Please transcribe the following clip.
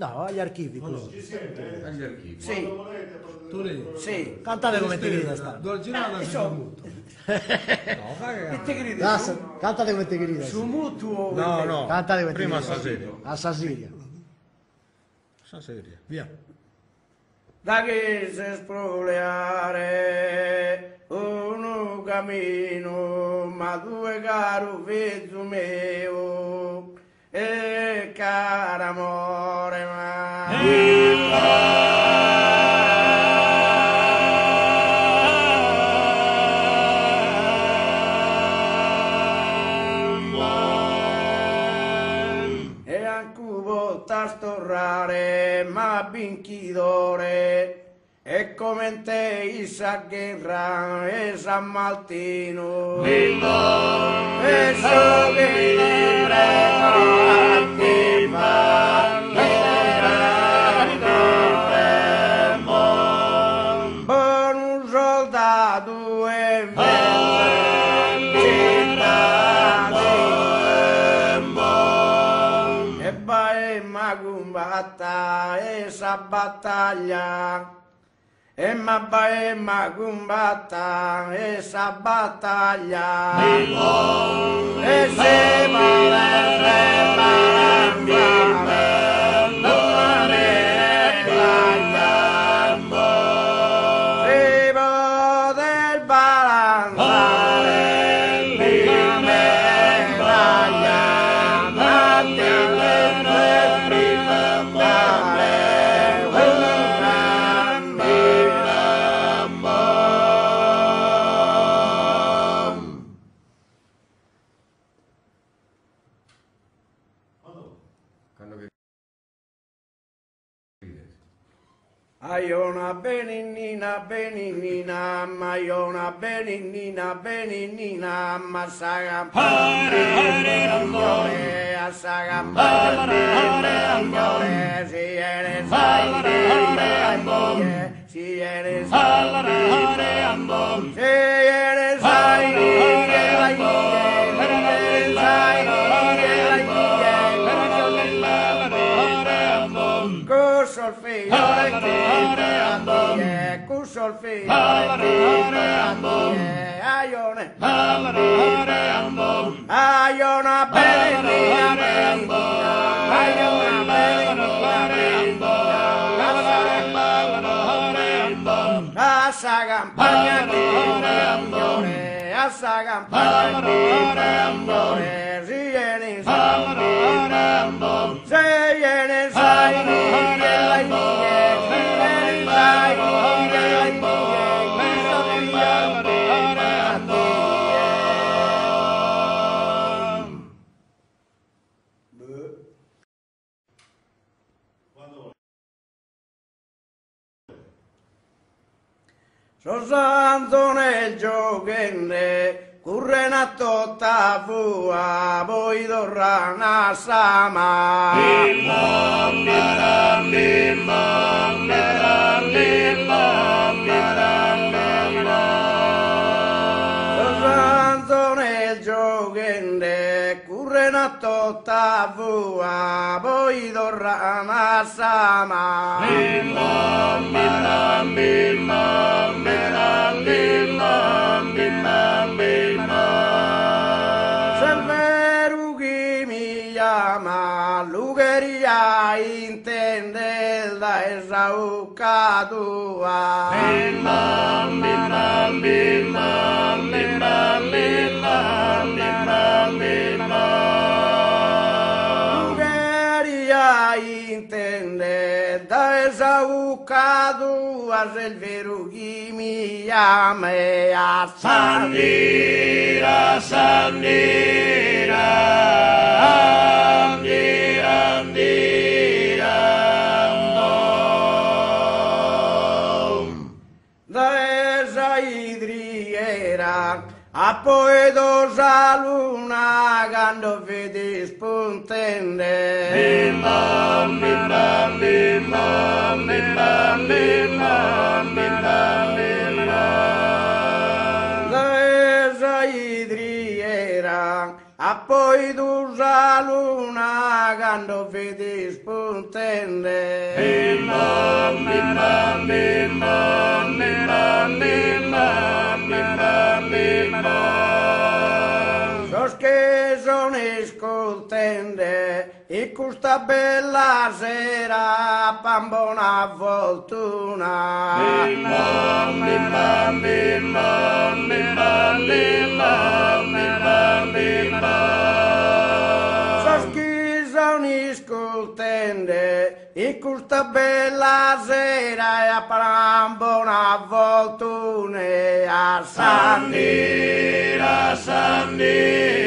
No, agli archivi. Ci siete? Agli archivi. Sì. Tu lì. Sì. Cantate come ti grida sta. Dove girare si fa molto. No, Che te credi? Cantate come ti grida. Su mutuo? No, no. Cantate come ti Prima grida. stasera. A Sasiria. Stasera. Via. Da che si sproleare un cammino, ma due caro figlio mio, e caro amore, e anche volta a storrare, ma binchidore, e come te sa guerra e San Martino, e so che ti prego a te per un soldato e e vai ma combatta e sa battaglia. E ma combatta e sa battaglia e se Aiona benennina, benennina, maiona benennina, benennina, massaga amore, assaga amore, si eres si eres solfeo aione aiona benennina assa campagna assa campagna si viene Sosanto nel giocende, curren a tutta fua, poi torrana a sama. Sosanto nel giocende, curren a tutta fua, poi torrana a sama. Selvero che mi chiama, Lugeria intende la esauca tua. Lugeria intende la esauca tua, selvero che mi chiama a Sandira, Sandira, Andira, Andira, da esa idriera a poi dosa luna quando vedi spuntende. a poi tu la luna quando vedi spuntende. Sos che sono scontente in questa bella sera pambona fortuna. Sos che sono scontente in questa bella sera e pambona fortuna a Sandira, Sandira.